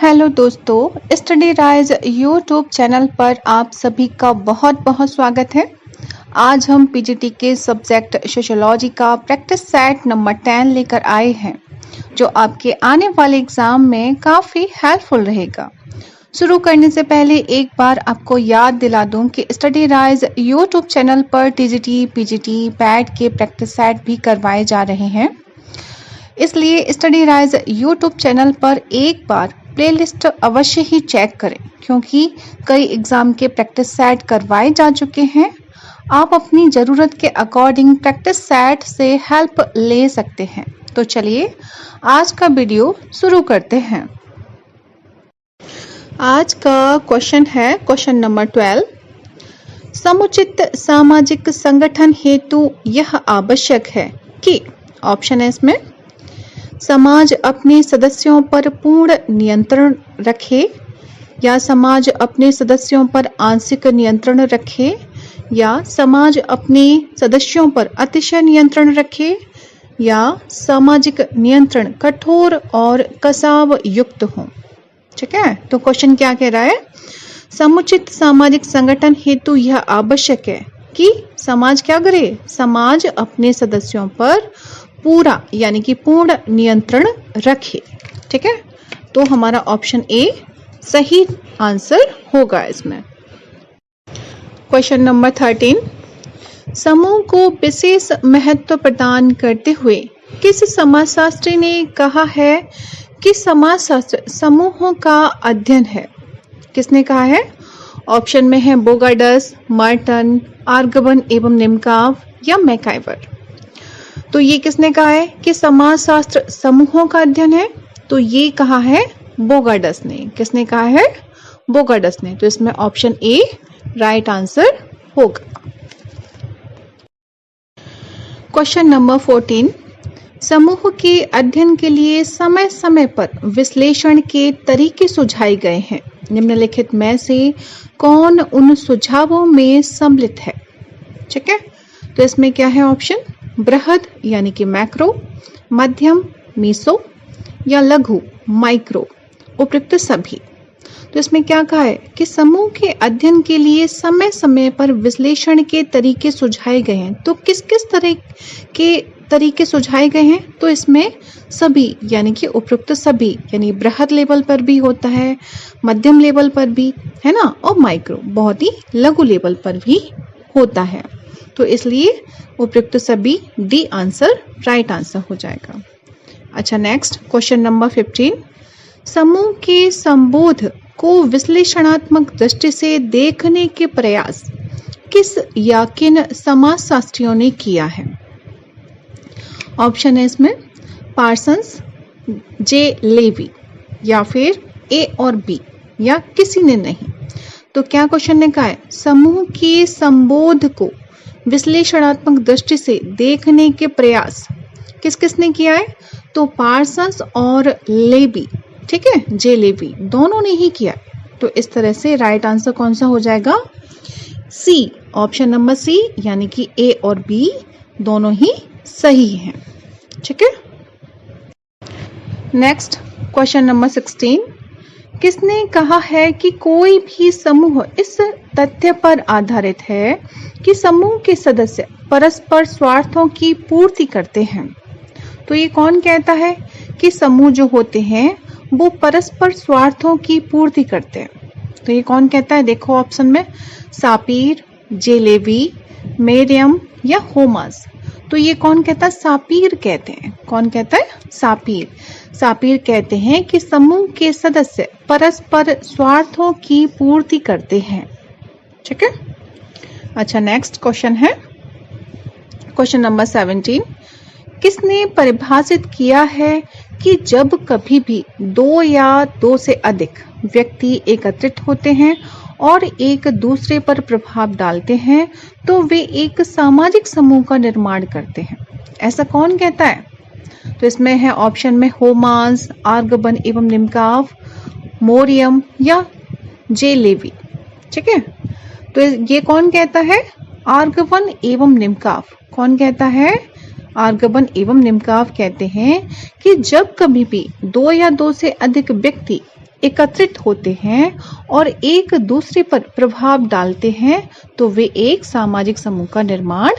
Hello दोस्तों, study rise YouTube channel पर आप सभी का बहुत बहुत स्वागत है। आज हम पीजीटी के सब्जेक्ट सोशियोलॉजी का प्रैक्टिस सेट नंबर 10 लेकर आए हैं, जो आपके आने वाले एग्जाम में काफ़ी हेल्पफुल रहेगा। शुरू करने से पहले एक बार आपको याद दिला दूं कि स्टडी राइज यूट्यूब चैनल पर टीजीटी, पीजीटी, पैट के प्रैक्टिस सेट भी करवाए जा रहे हैं। इसलिए स्टडी राइज यूट्यूब चैनल पर एक बार प्लेलिस्ट अवश्य ही चेक करें, क्योंकि कई एग्जाम के प्रैक्टिस सेट करवाए जा चुके हैं। आप अपनी ज़रूरत के अकॉर्डिंग प्रैक्टिस सेट से हेल्प ले सकते हैं। तो चलिए आज का वीडियो शुरू करते हैं। आज का क्वेश्चन है क्वेश्चन नंबर 12। समुचित सामाजिक संगठन हेतु यह आवश्यक है कि ऑप्शन है इसमें समाज अपने सदस्यों पर पूर्ण नियंत्रण रखे, या समाज अपने सदस्यों पर आंशिक नियंत्रण रखे, या समाज अपने सदस्यों पर अतिशय नियंत्रण रखे, या सामाजिक नियंत्रण कठोर और कसाव युक्त हो। ठीक है, तो क्वेश्चन क्या कह रहा है? समुचित सामाजिक संगठन हेतु यह आवश्यक है कि समाज क्या करे? समाज अपने सदस्यों पर पूरा यानी कि पूर्ण नियंत्रण रखे। ठीक है, तो हमारा ऑप्शन ए सही आंसर होगा इसमें। Question number 13। समूह को विशेष महत्व प्रदान करते हुए किस समाजशास्त्री ने कहा है कि समाजशास्त्र समूहों का अध्ययन है? किसने कहा है? ऑप्शन में है बोगार्डस, मर्टन, आर्गवन एवं निमकाव या मैकाइवर। तो ये किसने कहा है कि समाजशास्त्र समूहों का अध्ययन है? तो ये कहा है बोगार्डस ने। किसने कहा है? बोगार्डस ने। तो इसमें ऑप्शन ए राइट आंसर होगा। Question number 14। समूह के अध्ययन के लिए समय समय पर विश्लेषण के तरीके सुझाए गए हैं। निम्नलिखित में से कौन उन सुझावों में सम्मिलित है? ठीक है, तो इसमें क्या है ऑप्शन? बृहद यानी कि मैक्रो, मध्यम मीसो, या लघु माइक्रो, उपयुक्त सभी। तो इसमें क्या कहा है कि समूह के अध्ययन के लिए समय समय पर विश्लेषण के तरीके सुझाए गए हैं। तो किस किस तरह के तरीके सुझाए गए हैं? तो इसमें सभी यानी कि उपयुक्त सभी, यानी बृहद लेवल पर भी होता है, मध्यम लेवल पर भी है ना, और माइक्रो बहुत ही लघु लेवल पर भी होता है। तो इसलिए उपयुक्त सभी डी आंसर राइट आंसर हो जाएगा। अच्छा, नेक्स्ट क्वेश्चन नंबर 15। समूह के संबोध को विश्लेषणात्मक दृष्टि से देखने के प्रयास किस या किन समाजशास्त्रियों ने किया है? ऑप्शन है इसमें पार्सन्स, जे लेवी, या फिर ए और बी, या किसी ने नहीं। तो क्या क्वेश्चन ने कहा है? समूह के संबोध को विश्लेषणात्मक दृष्टि से देखने के प्रयास किस किसने किया है? तो पार्सन्स और लेवी, ठीक है, जे लेवी, दोनों ने ही किया। तो इस तरह से राइट आंसर कौन सा हो जाएगा? सी, ऑप्शन नंबर सी, यानी कि ए और बी दोनों ही सही हैं। ठीक है, नेक्स्ट क्वेश्चन नंबर 16। किसने कहा है कि कोई भी समूह इस तथ्य पर आधारित है कि समूह के सदस्य परस्पर स्वार्थों की पूर्ति करते हैं? तो ये कौन कहता है कि समूह जो होते हैं वो परस्पर स्वार्थों की पूर्ति करते हैं? तो ये कौन कहता है? देखो ऑप्शन में सापीर, जे लेवी, मेरियम या होमास। तो ये कौन कहता है? सापीर कहते हैं। कौन कहता है? सापीर। सापीर कहते हैं कि समूह के सदस्य परस्पर स्वार्थों की पूर्ति करते हैं। ठीक है, अच्छा, नेक्स्ट क्वेश्चन है क्वेश्चन नंबर 17। किसने परिभाषित किया है कि जब कभी भी दो या दो से अधिक व्यक्ति एकत्रित होते हैं और एक दूसरे पर प्रभाव डालते हैं तो वे एक सामाजिक समूह का निर्माण करते हैं? ऐसा कौन कहता है? तो इसमें है ऑप्शन में होमास, आर्गवन एवं निमकाव, मोरियम या जे लेवी। ठीक है, तो ये कौन कहता है? आर्गवन एवं निमकाव। कौन कहता है? आर्गवन एवं निमकाव कहते हैं कि जब कभी भी दो या दो से अधिक व्यक्ति एकत्रित होते हैं और एक दूसरे पर प्रभाव डालते हैं तो वे एक सामाजिक समूह का निर्माण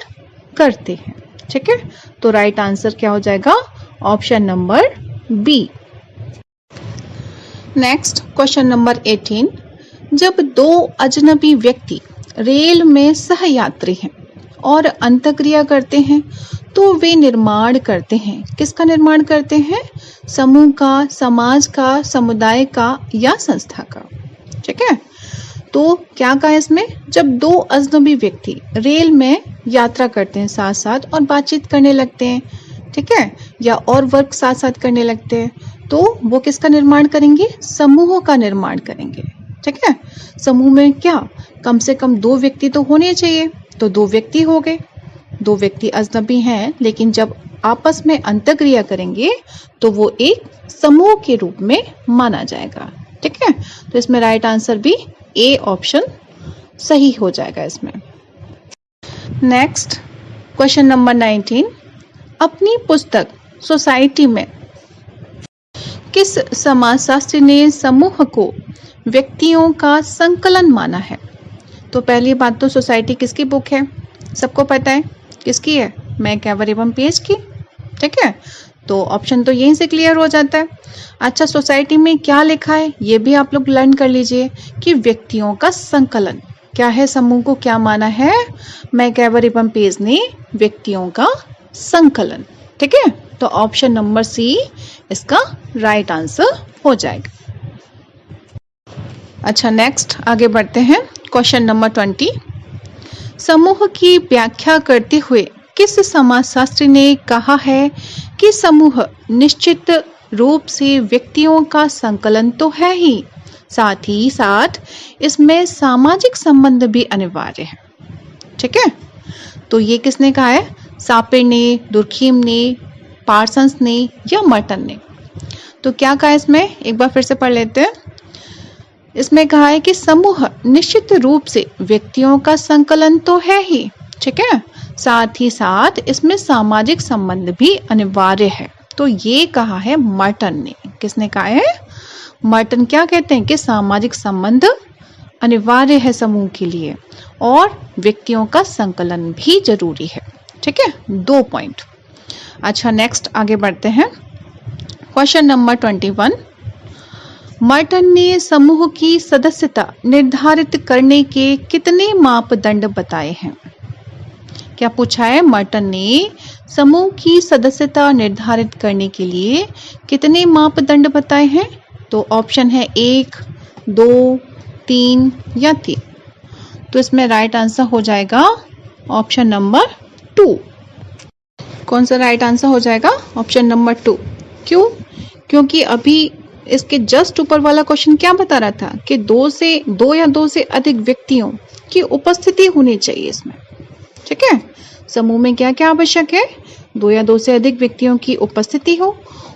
करते हैं। ठीक है, तो राइट आंसर क्या हो जाएगा? Option number B. Next question number 18, जब दो अजनबी व्यक्ति रेल में सहयात्री हैं और अंतःक्रिया करते हैं तो वे निर्माण करते हैं। किसका निर्माण करते हैं? समूह का, समाज का, समुदाय का या संस्था का। ठीक है, तो क्या कहा इसमें? जब दो अजनबी व्यक्ति रेल में यात्रा करते हैं साथ साथ और बातचीत करने लगते हैं, ठीक है, या और वर्क साथ साथ करने लगते हैं, तो वो किसका निर्माण करेंगे? समूहों का निर्माण करेंगे। ठीक है, समूह में क्या कम से कम दो व्यक्ति तो होने चाहिए, तो दो व्यक्ति हो गए। दो व्यक्ति अजनबी हैं लेकिन जब आपस में अंतःक्रिया करेंगे तो वो एक समूह के रूप में माना जाएगा। ठीक है, तो इसमें राइट आंसर भी ए ऑप्शन सही हो जाएगा इसमें। नेक्स्ट क्वेश्चन नंबर 19, अपनी पुस्तक सोसाइटी में किस समाजशास्त्री ने समूह को व्यक्तियों का संकलन माना है? तो पहली बात तो सोसाइटी किसकी बुक है? सबको पता है किसकी है? मैकएवर एवं पेज की। ठीक है, तो ऑप्शन तो यहीं से क्लियर हो जाता है। अच्छा, सोसाइटी में क्या लिखा है ये भी आप लोग लर्न कर लीजिए कि व्यक्तियों का संकलन क्या है, समूह को क्या माना है? मैकएवर एवं पेज ने व्यक्तियों का संकलन। ठीक है, तो ऑप्शन नंबर सी इसका राइट आंसर हो जाएगा। अच्छा, नेक्स्ट आगे बढ़ते हैं। क्वेश्चन नंबर 20, समूह की व्याख्या करते हुए किस समाजशास्त्री ने कहा है कि समूह निश्चित रूप से व्यक्तियों का संकलन तो है ही साथ इसमें सामाजिक संबंध भी अनिवार्य है। ठीक है, तो ये किसने कहा है? सापिर ने, दुर्खीम ने, पार्सन्स ने या मर्टन ने? तो क्या कहा इसमें? एक बार फिर से पढ़ लेते हैं। इसमें कहा है कि समूह निश्चित रूप से व्यक्तियों का संकलन तो है ही, ठीक है, साथ इसमें सामाजिक संबंध भी अनिवार्य है। तो ये कहा है मर्टन ने। किसने कहा है? मर्टन क्या कहते हैं कि सामाजिक संबंध अनिवार्य है समूह के लिए और व्यक्तियों का संकलन भी जरूरी है। ठीक है, 2 पॉइंट। अच्छा, नेक्स्ट आगे बढ़ते हैं। क्वेश्चन नंबर 21, मर्टन ने समूह की सदस्यता निर्धारित करने के कितने मापदंड बताए हैं? क्या पूछा है? मर्टन ने समूह की सदस्यता निर्धारित करने के लिए कितने मापदंड बताए हैं? तो ऑप्शन है 1, 2, 3 या 3। तो इसमें राइट आंसर हो जाएगा ऑप्शन नंबर 2। कौन सा राइट आंसर हो जाएगा? Option number 2। क्यों? क्योंकि अभी इसके जस्ट ऊपर वाला क्वेश्चन क्या बता रहा था कि दो या दो से अधिक व्यक्तियों की उपस्थिति होनी चाहिए इसमें। ठीक है, समूह में क्या क्या आवश्यक है? 2 या 2 से अधिक व्यक्तियों की उपस्थिति हो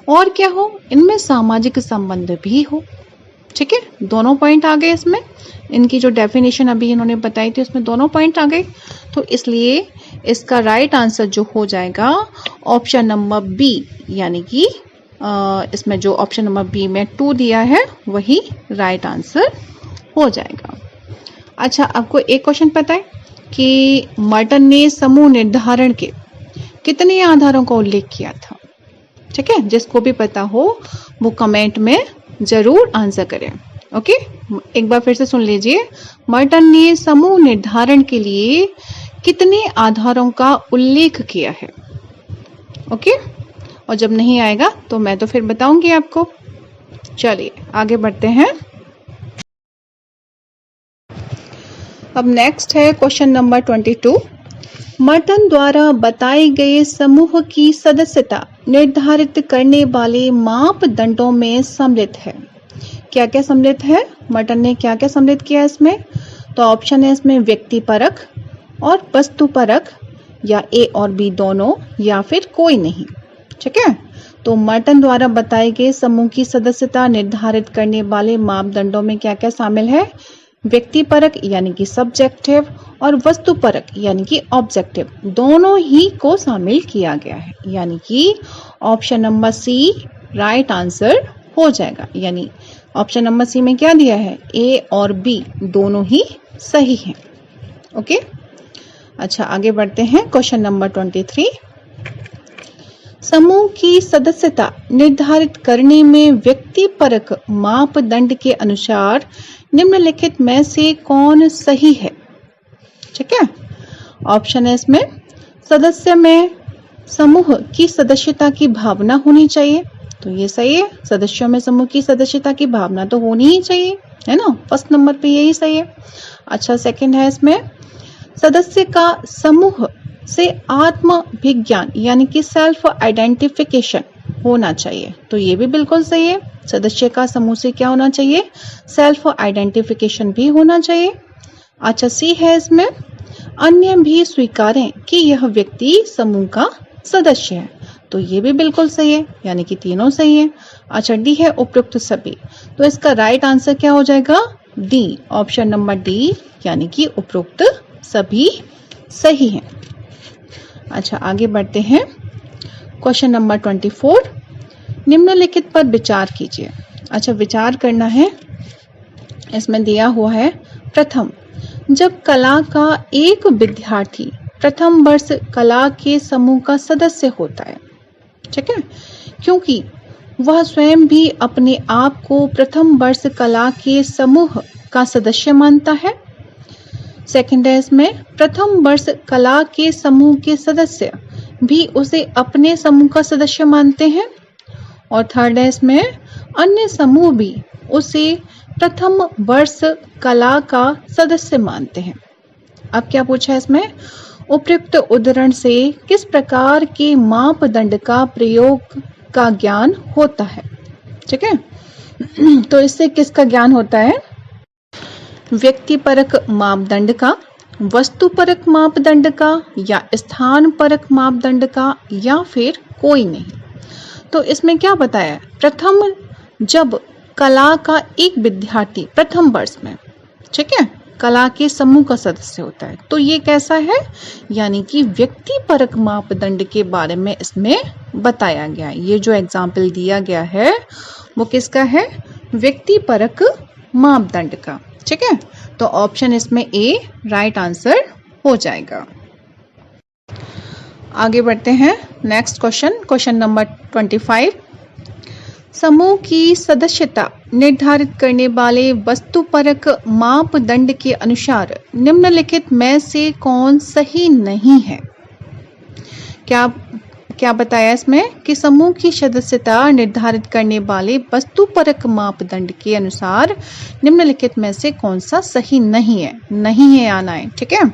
और क्या हो? इनमें सामाजिक संबंध भी हो। ठीक है, दोनों पॉइंट आ गए इसमें। इनकी जो डेफिनेशन अभी इन्होंने बताई थी उसमें दोनों पॉइंट आ गए, तो इसलिए इसका राइट आंसर जो हो जाएगा ऑप्शन नंबर बी, यानी कि इसमें जो ऑप्शन नंबर बी में 2 दिया है वही राइट आंसर हो जाएगा। अच्छा, आपको एक क्वेश्चन पता है कि मर्टन ने समूह निर्धारण के कितने आधारों का उल्लेख किया था? ठीक है, जिसको भी पता हो वो कमेंट में जरूर आंसर करें। ओके, एक बार फिर से सुन लीजिए। मर्टन ने समूह निर्धारण के लिए कितने आधारों का उल्लेख किया है? ओके, और जब नहीं आएगा तो मैं तो फिर बताऊंगी आपको। चलिए आगे बढ़ते हैं। अब नेक्स्ट है क्वेश्चन नंबर 22, मर्टन द्वारा बताए गए समूह की सदस्यता निर्धारित करने वाले मापदंडों में सम्मिलित है। क्या क्या सम्मिलित है? मर्टन ने क्या क्या सम्मिलित किया इसमें? तो ऑप्शन है इसमें व्यक्ति परक और वस्तु परक, या ए और बी दोनों, या फिर कोई नहीं। ठीक है, तो मर्टन द्वारा बताए गए समूह की सदस्यता निर्धारित करने वाले मापदंडों में क्या क्या शामिल है? व्यक्ति परक यानी कि सब्जेक्टिव और वस्तु परक यानी कि ऑब्जेक्टिव, दोनों ही को शामिल किया गया है, यानी कि option number C right answer हो जाएगा। यानी ऑप्शन नंबर सी में क्या दिया है, ए और बी दोनों ही सही हैं। ओके, अच्छा आगे बढ़ते हैं। क्वेश्चन नंबर 23, समूह की सदस्यता निर्धारित करने में व्यक्तिपरक मापदंड के अनुसार निम्नलिखित में से कौन सही है? ठीक है, ऑप्शन है इसमें सदस्य में समूह की सदस्यता की भावना होनी चाहिए, तो ये सही है। सदस्यों में समूह की सदस्यता की भावना तो होनी ही चाहिए, है ना, फर्स्ट नंबर पे यही सही है। अच्छा, सेकंड है इसमें सदस्य का समूह से आत्म विज्ञान यानी कि सेल्फ आइडेंटिफिकेशन होना चाहिए, तो ये भी बिल्कुल सही है। सदस्य का समूह से क्या होना चाहिए, सेल्फ आइडेंटिफिकेशन भी होना चाहिए। अच्छा, सी है इसमें अन्य भी स्वीकारें कि यह व्यक्ति समूह का सदस्य है, तो ये भी बिल्कुल सही है, यानी कि तीनों सही है। अच्छा, डी है उपयुक्त सभी, तो इसका राइट आंसर क्या हो जाएगा, डी, ऑप्शन नंबर डी, यानी कि उपयुक्त सभी सही है। अच्छा, आगे बढ़ते हैं। क्वेश्चन नंबर 24, निम्नलिखित पर विचार कीजिए। अच्छा, विचार करना है। इसमें दिया हुआ है, प्रथम, जब कला का एक विद्यार्थी प्रथम वर्ष कला के समूह का सदस्य होता है, ठीक है, क्योंकि वह स्वयं भी अपने आप को प्रथम वर्ष कला के समूह का सदस्य मानता है। सेकंड है इसमें प्रथम वर्ष कला के समूह के सदस्य भी उसे अपने समूह का सदस्य मानते हैं। और थर्ड है इसमें अन्य समूह भी उसे प्रथम वर्ष कला का सदस्य मानते हैं। अब क्या पूछा है इसमें, उपयुक्त उदाहरण से किस प्रकार के मापदंड का प्रयोग का ज्ञान होता है? ठीक है, तो इससे किसका ज्ञान होता है, व्यक्तिपरक मापदंड का, वस्तुपरक मापदंड का, या स्थान परक मापदंड का, या फिर कोई नहीं। तो इसमें क्या बताया, प्रथम जब कला का एक विद्यार्थी प्रथम वर्ष में, ठीक है, कला के समूह का सदस्य होता है, तो ये कैसा है, यानी कि व्यक्तिपरक मापदंड के बारे में इसमें बताया गया है। ये जो एग्जाम्पल दिया गया है वो किसका है, व्यक्तिपरक मापदंड का। ठीक है, तो ऑप्शन इसमें ए राइट आंसर हो जाएगा। आगे बढ़ते हैं। नेक्स्ट क्वेश्चन, क्वेश्चन नंबर 25, समूह की सदस्यता निर्धारित करने वाले वस्तुपरक मापदंड के अनुसार निम्नलिखित में से कौन सही नहीं है? क्या बताया इसमें कि समूह की सदस्यता निर्धारित करने वाले वस्तुपरक मापदंड के अनुसार निम्नलिखित में से कौन सा सही नहीं है, नहीं है आना है। ठीक है,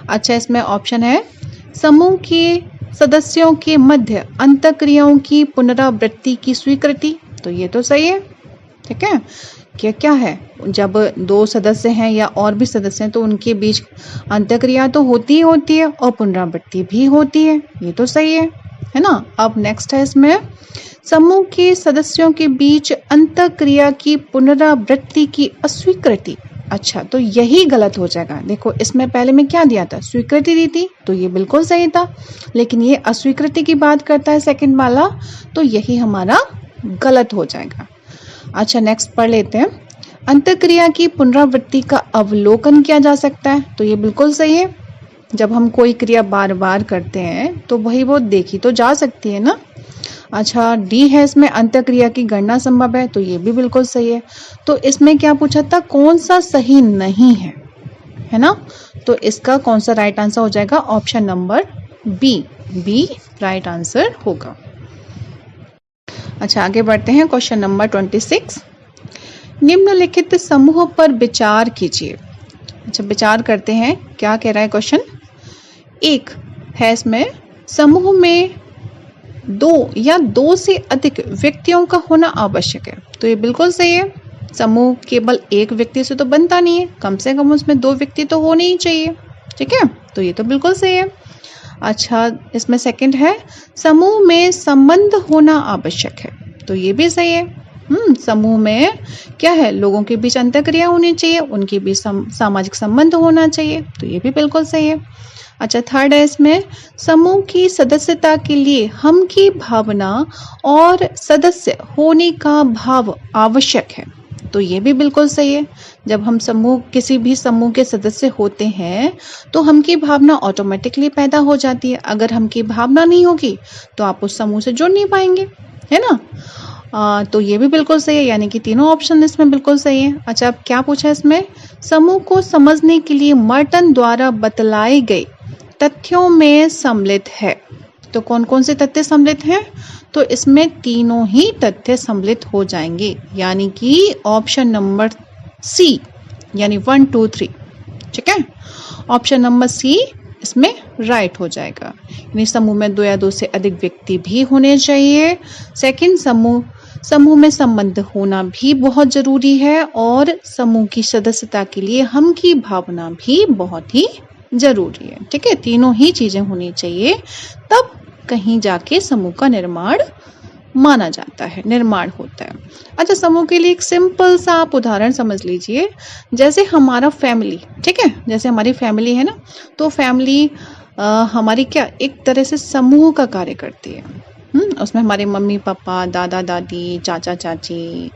अच्छा, इसमें ऑप्शन है समूह के सदस्यों के मध्य अंतःक्रियाओं की पुनरावृत्ति की स्वीकृति, तो ये तो सही है। ठीक है, क्या है, जब दो सदस्य हैं या और भी सदस्य हैं तो उनके बीच अंतःक्रिया तो होती ही होती है और पुनरावृत्ति भी होती है, ये तो सही है ना। अब नेक्स्ट है इसमें समूह के सदस्यों के बीच अंतःक्रिया की पुनरावृत्ति की अस्वीकृति। अच्छा, तो यही गलत हो जाएगा। देखो, इसमें पहले में क्या दिया था, स्वीकृति दी थी, तो ये बिल्कुल सही था, लेकिन ये अस्वीकृति की बात करता है सेकंड वाला, तो यही हमारा गलत हो जाएगा। अच्छा, नेक्स्ट पढ़ लेते हैं। अंतःक्रिया की पुनरावृत्ति का अवलोकन किया जा सकता है, तो ये बिल्कुल सही है। जब हम कोई क्रिया बार बार करते हैं तो वही वो देखी तो जा सकती है ना। अच्छा, डी है इसमें अंतःक्रिया की गणना संभव है, तो ये भी बिल्कुल सही है। तो इसमें क्या पूछा था, कौन सा सही नहीं है ना, तो इसका कौन सा राइट आंसर हो जाएगा, option number B right answer होगा। अच्छा, आगे बढ़ते हैं। क्वेश्चन नंबर 26, निम्नलिखित समूह पर विचार कीजिए। अच्छा, विचार करते हैं, क्या कह रहा है क्वेश्चन। एक है इसमें समूह में दो या दो से अधिक व्यक्तियों का होना आवश्यक है, तो ये बिल्कुल सही है। समूह केवल एक व्यक्ति से तो बनता नहीं है, कम से कम उसमें दो व्यक्ति तो होने ही चाहिए। ठीक है, तो ये तो बिल्कुल सही है। अच्छा, इसमें सेकंड है समूह में संबंध होना आवश्यक है, तो ये भी सही है। समूह में क्या है, लोगों के बीच अंतःक्रिया होनी चाहिए, उनके बीच सामाजिक संबंध होना चाहिए, तो ये भी बिल्कुल सही है। अच्छा, थर्ड है इसमें समूह की सदस्यता के लिए हम की भावना और सदस्य होने का भाव आवश्यक है, तो ये भी बिल्कुल सही है। जब हम समूह किसी भी समूह के सदस्य होते हैं तो हम की भावना ऑटोमेटिकली पैदा हो जाती है। अगर हम की भावना नहीं होगी तो आप उस समूह से जुड़ नहीं पाएंगे, है ना। तो ये भी बिल्कुल सही है, यानी कि तीनों ऑप्शन इसमें बिल्कुल सही है। अच्छा, अब क्या पूछा है इसमें, समूह को समझने के लिए मर्टन द्वारा बतलाए गए तथ्यों में सम्मिलित है। तो कौन कौन से तथ्य सम्मिलित हैं, तो इसमें तीनों ही तथ्य सम्मिलित हो जाएंगे, यानी कि ऑप्शन नंबर सी, यानी 1 2 3, ठीक है। ऑप्शन नंबर सी इसमें राइट हो जाएगा। यानी समूह में 2 या 2 से अधिक व्यक्ति भी होने चाहिए। सेकंड, समूह में संबंध होना भी बहुत जरूरी है, और समूह की सदस्यता के लिए हम की भावना भी बहुत ही जरूरी है, ठीक है। तीनों ही चीजें होनी चाहिए, तब कहीं जाके समूह का निर्माण माना जाता है, निर्माण होता है। अच्छा, समूह के लिए एक सिंपल सा आप उदाहरण समझ लीजिए, जैसे हमारा फैमिली, ठीक है, जैसे हमारी फैमिली है ना, तो फैमिली हमारी क्या एक तरह से समूह का कार्य करती है। उसमें हमारे मम्मी पापा, दादा दादी, चाचा चाची,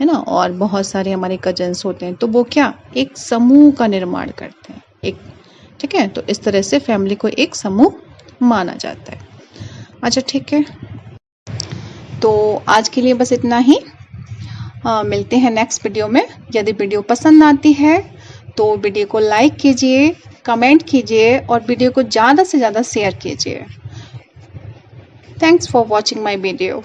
है ना, और बहुत सारे हमारे कजन्स होते हैं, तो वो क्या एक समूह का निर्माण करते हैं, एक, ठीक है। तो इस तरह से फैमिली को एक समूह माना जाता है। अच्छा, ठीक है, तो आज के लिए बस इतना ही। मिलते हैं नेक्स्ट वीडियो में। यदि वीडियो पसंद आती है तो वीडियो को लाइक कीजिए, कमेंट कीजिए और वीडियो को ज़्यादा से ज़्यादा शेयर कीजिए। Thanks for watching my video.